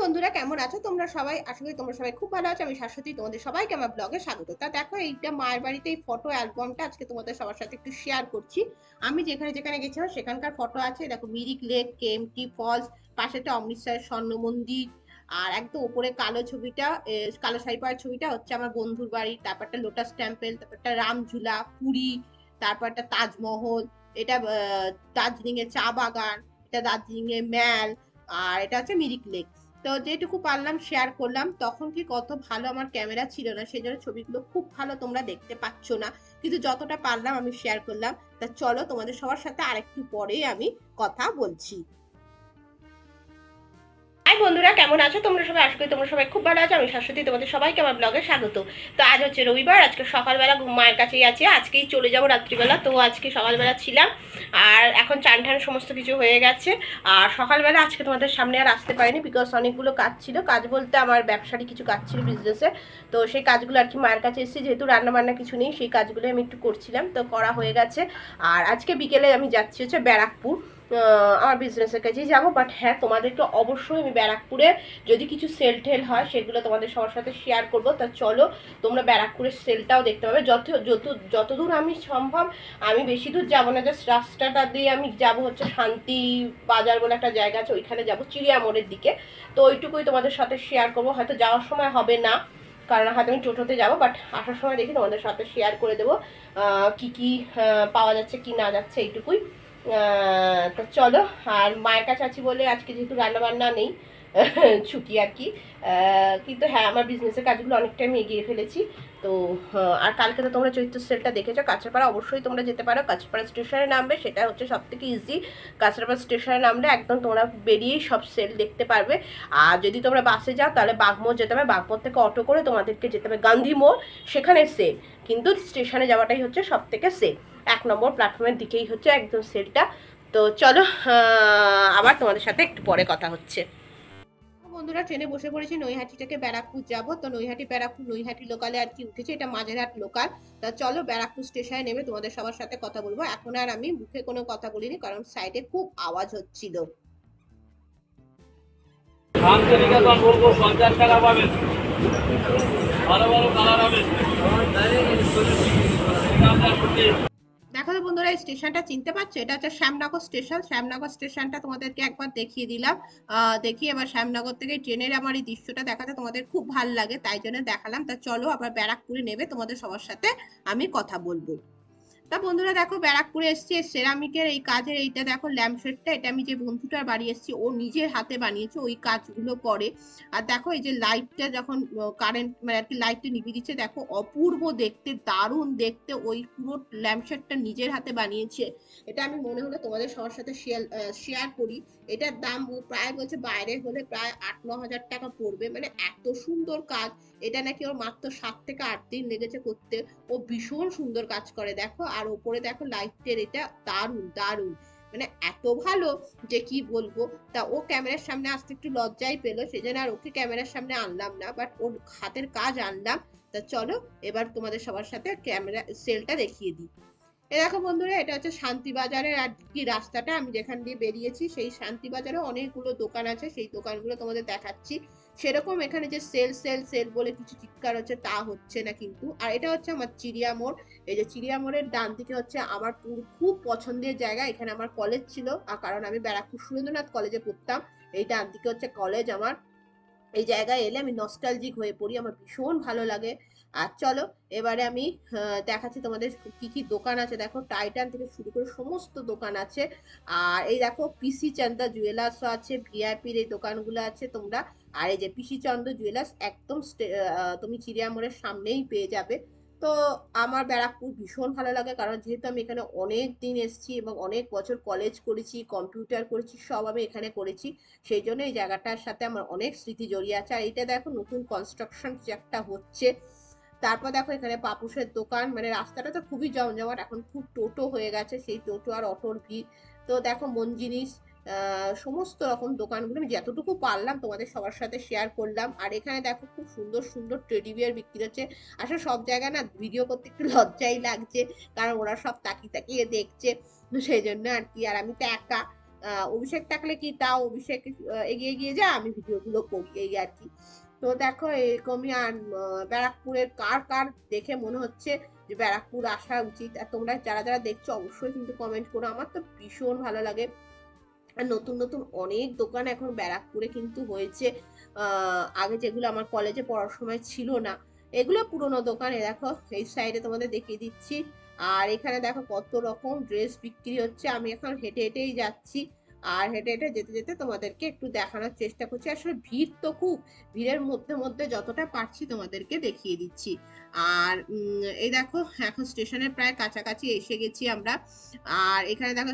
বন্ধুরা কেমন আছো তোমরা সবাই? আশা করি তোমরা সবাই খুব ভালো আছো। আমি শাশ্বতী, তোমাদের সবাইকে আমার ব্লগে স্বাগত। তা দেখো, এইটা মায়ের বাড়িতে এই ফটো অ্যালবামটা আজকে তোমাদের সবার সাথে একটু শেয়ার করছি। আমি যেখানে যেখানে গেছিলাম সেখানকার ফটো আছে। দেখো, মিরিক লেক, কেএমটি ফলস, পাশে একটা অমৃতসরের স্বর্ণ মন্দির, আর একদম উপরে কালো ছবিটা, কালো শাড়ি পরা ছবিটা হচ্ছে আমার বন্ধুর বাড়ি। তারপর একটা লোটাস টেম্পল, তারপর একটা রামঝুলা, পুরী, তারপর একটা তাজমহল, এটা দার্জিলিং এর চা বাগান, এটা দার্জিলিং এর ম্যাল, আর এটা হচ্ছে মিরিক লেক। তো যেটুকু পারলাম শেয়ার করলাম। তখন কি কত ভালো আমার ক্যামেরা ছিল না, সেই জন্য ছবিগুলো খুব ভালো তোমরা দেখতে পাচ্ছ না, কিন্তু যতটা পারলাম আমি শেয়ার করলাম। তা চলো, তোমাদের সবার সাথে আরেকটু পরে আমি কথা বলছি। হাই বন্ধুরা, কেমন আছো তোমরা সবাই? আশা করি তোমরা সবাই খুব ভালো আছো। আমি শাশ্বতী, তোমাদের সবাইকে আমার ব্লগে স্বাগত। তো আজ হচ্ছে রবিবার, আজকে সকালবেলা মায়ের কাছেই আছি। আজকেই চলে যাবো রাত্রিবেলা, তো আজকে সকালবেলা ছিলাম, আর এখন চান টান সমস্ত কিছু হয়ে গেছে। আর সকালবেলা আজকে তোমাদের সামনে আর আসতে পারিনি, বিকজ অনেকগুলো কাজ ছিল। কাজ বলতে আমার ব্যবসারই কিছু কাজ ছিল বিজনেসে, তো সেই কাজগুলো আর কি মায়ের কাছে এসেছি। যেহেতু রান্না বান্না কিছু নেই, সেই কাজগুলো আমি একটু করছিলাম, তো করা হয়ে গেছে। আর আজকে বিকেলে আমি যাচ্ছি হচ্ছে ব্যারাকপুর, আমার বিজনেসের কাছেই যাবো। বাট হ্যাঁ, তোমাদেরকে অবশ্যই আমি ব্যারাকপুরে যদি কিছু সেল টেল হয় সেগুলো তোমাদের সবার সাথে শেয়ার করবো। তা চলো, তোমরা ব্যারাকপুরের সেলটাও দেখতে পাবে। যতদূর আমি সম্ভব, আমি বেশি দূর যাবো না, জাস্ট রাস্তাটা দিয়ে আমি যাব হচ্ছে শান্তি বাজার বলে একটা জায়গা আছে, ওইখানে যাবো চিড়িয়া মোড়ের দিকে। তো ওইটুকুই তোমাদের সাথে শেয়ার করবো। হয়তো যাওয়ার সময় হবে না, কারণ হয়তো আমি টোটোতে যাবো, বাট আসার সময় দেখি তোমাদের সাথে শেয়ার করে দেবো কি কি পাওয়া যাচ্ছে কি না যাচ্ছে, এইটুকুই। তো চলো। আর মায়ের কাছে আছি বলে আজকে যেহেতু রান্না বান্না নেই, ছুটি আর কি। কিন্তু হ্যাঁ, আমার বিজনেসের কাজগুলো অনেকটাই আমি এগিয়ে ফেলেছি। তো আর কালকে তো তোমরা চৈত্র সেলটা দেখেছো। কাঁচরাপাড়া অবশ্যই তোমরা যেতে পারো, কাঁচরাপাড়া স্টেশনে নামবে, সেটা হচ্ছে সব থেকে ইজি। কাঁচরাপাড়া স্টেশনে নামলে একদম তোমরা বেরিয়েই সব সেল দেখতে পারবে। আর যদি তোমরা বাসে যাও তাহলে বাগমোড় যেতে হবে, বাগমোড় থেকে অটো করে তোমাদেরকে যেতে হবে গান্ধী মোড়, সেখানে সেল। কিন্তু স্টেশনে যাওয়াটাই হচ্ছে সব থেকে সেফ। 1 নম্বর প্ল্যাটফর্মের দিকেই হচ্ছে একদম সেলটা। তো চলো, আবার তোমাদের সাথে একটু পরে কথা হচ্ছে। বন্ধুরা, ট্রেনে বসে পড়েছি, নৈহাটি থেকে ব্যারাকপুর যাব। তো নৈহাটি ব্যারাকপুর, নৈহাটি লোকালে আর কি উঠেছে, এটা মাঝেরহাট লোকাল। তা চলো, ব্যারাকপুর স্টেশনে নেমে তোমাদের সবার সাথে কথা বলবো। এখন আর আমি মুখে কোনো কথা বলিনি, কারণ সাইডে খুব আওয়াজ হচ্ছিল। বলবো 50 টাকা পাবেন, ভালো ভালো কালার হবে। দেখো তো বন্ধুরা, এই স্টেশনটা চিনতে পারছো? এটা হচ্ছে শ্যামনগর স্টেশন। শ্যামনগর স্টেশনটা তোমাদেরকে একবার দেখিয়ে দিলাম। দেখি এবার শ্যামনগর থেকে ট্রেনের আমার এই দৃশ্যটা দেখাতে তোমাদের খুব ভালো লাগে, তাই জন্য দেখালাম। তা চলো, আবার ব্যারাকপুরে নেবে তোমাদের সবার সাথে আমি কথা বলবো। তা বন্ধুরা দেখো, ব্যারাকপুরে এসেছি, সেরামিকের এই কাজের এইটা দেখো ল্যাম্পশেডটা, এটা আমি যে বন্ধুটার বাড়ি এসেছি ও নিজের হাতে বানিয়েছে, ওই কাজগুলো করে। আর দেখো, এই যে লাইটটা যখন কারেন্ট মানে আর কি লাইটটা নিভিয়ে দিচ্ছে, দেখো অপূর্ব দেখতে, দারুণ দেখতে। ওই পুরো ল্যাম্পশেডটা নিজের হাতে বানিয়েছে। এটা আমি মনে হলো তোমাদের সবার সাথে শেয়ার করি। এটার দাম প্রায় বলছে বাইরে হলে প্রায় 8-9 হাজার টাকা পড়বে, মানে এত সুন্দর কাজ। এটা নাকি ওর মাত্র 7 থেকে 8 দিন লেগেছে করতে। ও ভীষণ সুন্দর কাজ করে দেখো। আর ওপরে দেখো লাইটের, এটা দারুণ দারুণ, মানে এত ভালো যে কি বলবো। তা ও ক্যামেরার সামনে আসতে একটু লজ্জাই পেলো, সেই জন্য আর ওকে ক্যামেরার সামনে আনলাম না, বাট ওর হাতের কাজ আনলাম। তা চলো, এবার তোমাদের সবার সাথে ক্যামেরা সেলটা দেখিয়ে দিই। এ দেখো বন্ধুরা, এটা হচ্ছে শান্তিবাজারের আর কি রাস্তাটা। আমি যেখান দিয়ে বেরিয়েছি সেই শান্তিবাজারে অনেকগুলো দোকান আছে, সেই দোকানগুলো তোমাদের দেখাচ্ছি। সেরকম এখানে যে সেল সেল সেল বলে কিছু চিৎকার হচ্ছে তা হচ্ছে না কিন্তু। আর এটা হচ্ছে আমার চিড়িয়া মোড়। এই যে চিড়িয়া মোড়ের ডান দিকে হচ্ছে আমার খুব পছন্দের জায়গা, এখানে আমার কলেজ ছিল, আর কারণ আমি ব্যারাকপুর সুরেন্দ্রনাথ কলেজে পড়তাম। এই ডান দিকে হচ্ছে কলেজ আমার। এই জায়গায় এলে আমি নস্টালজিক হয়ে পড়ি, আমার ভীষণ ভালো লাগে। আর চলো, এবারে আমি দেখাচ্ছি তোমাদের কি কি দোকান আছে। দেখো, টাইটান থেকে শুরু করে সমস্ত দোকান আছে। আর এই দেখো, পিসি চন্দ্র জুয়েলার্সও আছে, ভিআইপির এই দোকানগুলো আছে তোমরা। আর এই যে পিসি চন্দ্র জুয়েলার্স একদম তুমি চিড়িয়া মোড়ের সামনেই পেয়ে যাবে। তো আমার ব্যারাকপুর ভীষণ ভালো লাগে, কারণ যেহেতু আমি এখানে অনেক দিন এসেছি এবং অনেক বছর কলেজ করেছি, কম্পিউটার করেছি, সব আমি এখানে করেছি। সেই জন্য এই জায়গাটার সাথে আমার অনেক স্মৃতি জড়িয়ে আছে। আর এটা দেখো, নতুন কনস্ট্রাকশন কিছু একটা হচ্ছে। তারপর দেখো, এখানে পাপুসের দোকান, মানে রাস্তাটা তো খুবই জমজমাট, এখন খুব টোটো হয়ে গেছে, সেই টোটো আর অটোর ভিড়। তো দেখো, মন জিনিস, সমস্ত রকম দোকানগুলো আমি যতটুকু পারলাম তোমাদের সবার সাথে শেয়ার করলাম। আর এখানে দেখো, খুব সুন্দর সুন্দর টেডি বিয়ার বিক্রি হচ্ছে। আসলে সব জায়গায় না ভিডিও করতে একটু লজ্জাই লাগছে, কারণ ওরা সব তাকিয়ে তাকিয়ে দেখছে, সেই জন্য আর কি। আর আমি তো একা, অভিষেক থাকলে কি তাও অভিষেক এগিয়ে গিয়ে যায়, আমি ভিডিওগুলো করি এই আর কি। তো দেখো এরকমই। আর ব্যারাকপুরের কার কার দেখে মনে হচ্ছে যে ব্যারাকপুর আসা উচিত, আর তোমরা যারা যারা দেখছো অবশ্যই কিন্তু কমেন্ট করো, আমার তো ভীষণ ভালো লাগে। আর নতুন নতুন অনেক দোকান এখন ব্যারাকপুরে কিন্তু হয়েছে, আগে যেগুলো আমার কলেজে পড়ার সময় ছিল না, এগুলো পুরোনো দোকান। দেখো এই সাইডে তোমাদের দেখিয়ে দিচ্ছি। আর এখানে দেখো কত রকম ড্রেস বিক্রি হচ্ছে, আমি এখন হেঁটে হেঁটেই যাচ্ছি, আর হেঁটে হেঁটে যেতে যেতে তোমাদেরকে একটু দেখানোর চেষ্টা করছি। আসলে ভিড় তো খুব, ভিড়ের মধ্যে মধ্যে যতটা পারছি তোমাদেরকে দেখিয়ে দিচ্ছি। আর এই দেখো এখন স্টেশনের প্রায় কাছাকাছি এসে গেছি আমরা। আর এখানে দেখো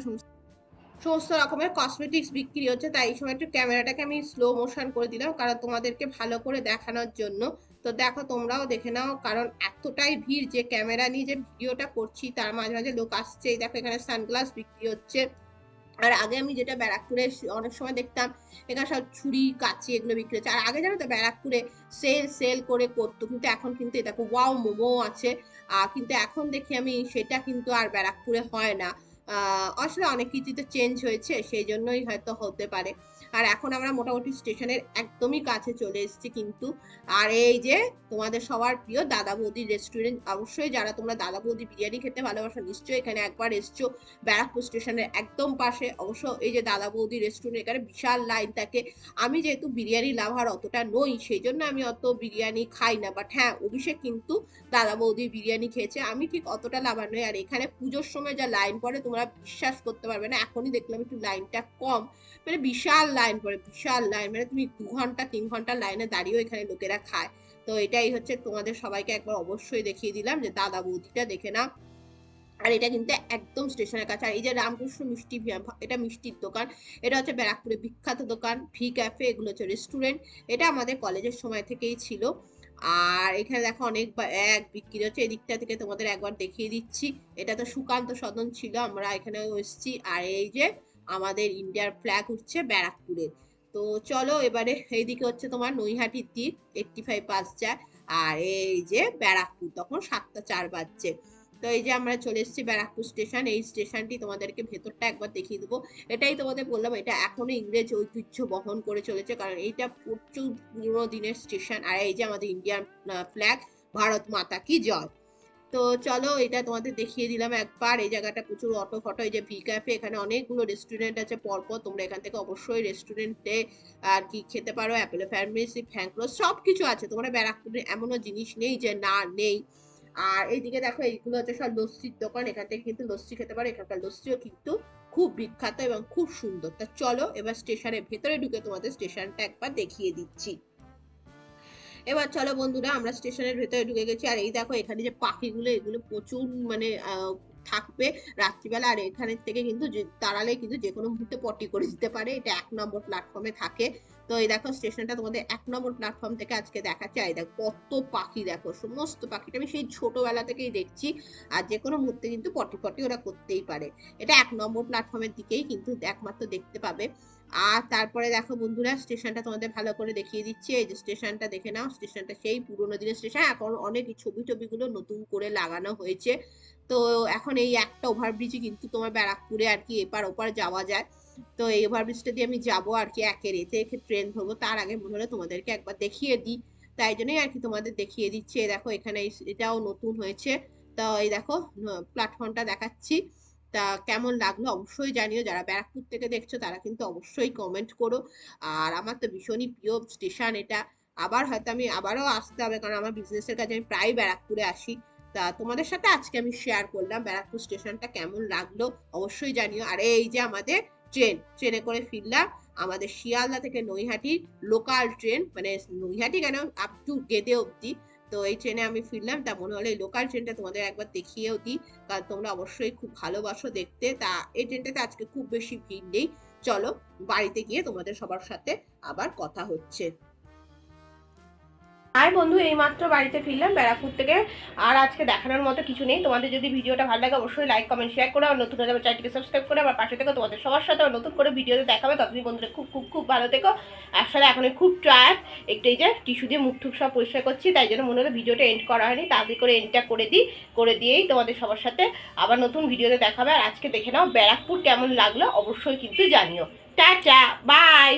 সমস্ত রকমের কসমেটিক্স বিক্রি হচ্ছে, তাই এই সময় একটু ক্যামেরাটাকে আমি স্লো মোশন করে দিলাম, কারণ তোমাদেরকে ভালো করে দেখানোর জন্য। তো দেখো তোমরাও দেখে নাও, কারণ এতটাই ভিড় যে ক্যামেরা নিয়ে যে ভিডিওটা করছি তার মাঝে মাঝে লোক আসছে। এই দেখো এখানে সানগ্লাস বিক্রি হচ্ছে। আর আগে আমি যেটা ব্যারাকপুরে অনেক সময় দেখতাম, এখানে সব ছুরি কাঁচি এগুলো বিক্রি হচ্ছে। আর আগে জানো তো ব্যারাকপুরে সেল সেল করে করতো, কিন্তু এখন কিন্তু এটা ওয়াও মোমো আছে, কিন্তু এখন দেখি আমি সেটা কিন্তু আর ব্যারাকপুরে হয় না। আসলে অনেক কিছুই তো চেঞ্জ হয়েছে, সেই জন্যই হয়তো হতে পারে। আর এখন আমরা মোটামুটি স্টেশনের একদমই কাছে চলে এসেছি কিন্তু। আর এই যে তোমাদের সবার প্রিয় দাদা বৌদি রেস্টুরেন্ট, অবশ্যই যারা তোমরা দাদা বৌদি বিরিয়ানি খেতে ভালোবাসো নিশ্চয়ই এখানে একবার এসছো। ব্যারাকপুর স্টেশনের একদম পাশে অবশ্য এই যে দাদা বৌদি রেস্টুরেন্ট, এখানে বিশাল লাইন থাকে। আমি যেহেতু বিরিয়ানি লাভার অতটা নই, সেই জন্য আমি অত বিরিয়ানি খাই না, বাট হ্যাঁ অভিষেক কিন্তু দাদা বৌদি বিরিয়ানি খেয়েছে, আমি ঠিক অতটা লাভার নই। আর এখানে পুজোর সময় যা লাইন পড়ে তোমরা বিশ্বাস করতে পারবে না, এখনই দেখলাম একটু লাইনটা কম, মানে বিশাল লাইন পড়ে, বিশাল লাইন, মানে তুমি 2 ঘন্টা 3 ঘন্টা লাইনে দাঁড়িয়েও এখানে লোকেরা খায়। তো এটাই হচ্ছে, তোমাদের সবাইকে একবার অবশ্যই দেখিয়ে দিলাম যে দাদা বৌদিটা দেখে না। আর এটা কিন্তু একদম স্টেশনের কাছে। আর এই যে রামকৃষ্ণ মিষ্টি, এটা মিষ্টির দোকান, এটা হচ্ছে ব্যারাকপুরে বিখ্যাত দোকান। ভি ক্যাফে এগুলো হচ্ছে রেস্টুরেন্ট, এটা আমাদের কলেজের সময় থেকেই ছিল। আর এখানে দেখো অনেক এক বিক্রি হচ্ছে, এই দিকটা থেকে তোমাদের একবার দেখিয়ে দিচ্ছি। এটা তো সুকান্ত সদন ছিল, আমরা এখানে এসেছি। আর এই যে আমাদের ইন্ডিয়ার ফ্ল্যাগ উঠছে ব্যারাকপুরে। তো চলো এবারে এইদিকে হচ্ছে তোমার নৈহাটির দিক, 85 পাস যায়। আর এই যে ব্যারাকপুর তখন 7টা 4 বাজছে। তো এই যে আমরা চলে এসেছি ব্যারাকপুর স্টেশন, এই স্টেশনটি তোমাদেরকে ভেতরটা একবার দেখিয়ে দেবো। এটাই তোমাদের বললাম, এটা এখনো ইংরেজ ঐতিহ্য বহন করে চলেছে, কারণ এইটা প্রচুর পুরোনো দিনের স্টেশন। আর এই যে আমাদের ইন্ডিয়ান ফ্ল্যাগ, ভারত মাতা কি জয়। তো চলো এটা তোমাদের দেখিয়ে দিলাম একবার। এই জায়গাটা প্রচুর অটো ফটো, এই যে ভি ক্যাফে, এখানে অনেকগুলো রেস্টুরেন্ট আছে পরপর, তোমরা এখান থেকে অবশ্যই রেস্টুরেন্টে আর কি খেতে পারো। অ্যাপেলো ফার্মেসি, ফ্যাঙ্করোজ সবকিছু আছে, তোমরা ব্যারাকপুরে এমনও জিনিস নেই যে না নেই। আর এইদিকে দেখো এইগুলো হচ্ছে সব লস্যির দোকান, এখান থেকে কিন্তু লস্যি খেতে পারো, এখানকার লস্যিও কিন্তু খুব বিখ্যাত এবং খুব সুন্দর। তা চলো এবার স্টেশনের ভেতরে ঢুকে তোমাদের স্টেশনটা একবার দেখিয়ে দিচ্ছি। এবার চলো বন্ধুরা, আমরা স্টেশনের ভেতরে ঢুকে গেছি। আর এই দেখো এখানে যে পাখিগুলো, এগুলো প্রচুর মানে থাকবে রাত্রিবেলা। আর এখানে থেকে কিন্তু দাঁড়ালে কিন্তু যে কোনো মুহূর্তে পটি করে দিতে পারে, এটা 1 নম্বর প্ল্যাটফর্মে থাকে। তো এই দেখো স্টেশনটা তোমাদের 1 নম্বর প্ল্যাটফর্ম থেকে আজকে দেখাচ্ছে। এই দেখো কত পাখি, দেখো সমস্ত পাখিটা আমি সেই ছোটবেলা থেকেই দেখছি। আর যে কোনো মুহূর্তে কিন্তু পটি পটি ওরা করতেই পারে। এটা 1 নম্বর প্ল্যাটফর্মের দিকেই কিন্তু একমাত্র দেখতে পাবে। আর তারপরে দেখো বন্ধুরা স্টেশনটা তোমাদের ভালো করে দেখিয়ে দিচ্ছি। এই যে স্টেশনটা দেখে নাও, স্টেশনটা সেই পুরোনো দিনের স্টেশন, এখন অনেক ছবি টবিগুলো নতুন করে লাগানো হয়েছে। তো এখন এই একটা ওভারব্রিজই কিন্তু তোমার ব্যারাকপুরে আর কি এপার ওপার যাওয়া যায়। তো এই ওভারব্রিজটা দিয়ে আমি যাবো আর কি, একের এতে ট্রেন ধরবো, তার আগে মনে হলো তোমাদেরকে একবার দেখিয়ে দিই, তাই জন্যই আর কি তোমাদের দেখিয়ে দিচ্ছি। দেখো এখানে এটাও নতুন হয়েছে। তো এই দেখো প্ল্যাটফর্মটা দেখাচ্ছি। তা কেমন লাগলো অবশ্যই জানিও, যারা ব্যারাকপুর থেকে দেখছো তারা কিন্তু অবশ্যই কমেন্ট করো। আর আমার তো ভীষণই প্রিয় স্টেশন এটা, আবার হয়তো আমি আবারও আসতে হবে, কারণ আমার বিজনেসের কাজে আমি প্রায় ব্যারাকপুরে আসি। তা তোমাদের সাথে আজকে আমি শেয়ার করলাম ব্যারাকপুর স্টেশনটা কেমন লাগলো অবশ্যই জানিও। আর এই যে আমাদের ট্রেনে করে ফিরলাম, আমাদের শিয়ালদা থেকে নৈহাটি লোকাল ট্রেন, মানে নৈহাটি কেন আপ টু গেদে অব্দি। তো এই ট্রেনে আমি ফিরলাম, তা মনে হলো এই লোকাল ট্রেনটা তোমাদের একবার দেখিয়েও দিই, কারণ তোমরা অবশ্যই খুব ভালোবাসো দেখতে। তা এই ট্রেনটাতে আজকে খুব বেশি ভিড় নেই। চলো বাড়িতে গিয়ে তোমাদের সবার সাথে আবার কথা হচ্ছে। হাই বন্ধু, এইমাত্র বাড়িতে ফিরলাম ব্যারাকপুর থেকে। আর আজকে দেখানোর মতো কিছু নেই। তোমাদের যদি ভিডিওটা ভালো লাগে অবশ্যই লাইক কমেন্ট শেয়ার করে, আর নতুন হলে আমার চ্যানেলটিকে সাবস্ক্রাইব করে আমার পাশে থেকে তোমাদের সবার সাথে নতুন করে ভিডিওতে দেখাবে। ততদিন বন্ধুরা খুব খুব খুব ভালো থেকো। আসলে এখন খুব টায়ার্ড, একটু এই যে টিস্যু দিয়ে মুখ টুক সব পরিষ্কার করছি, তাই জন্য মনে হলো ভিডিওটা এন্ড করা হয়নি, তাড়াতাড়ি করে এন্ডটা করে দিয়েই তোমাদের সবার সাথে আবার নতুন ভিডিওতে দেখাবে। আর আজকে দেখে নাও ব্যারাকপুর কেমন লাগলো অবশ্যই কিন্তু জানিও। Tata, by.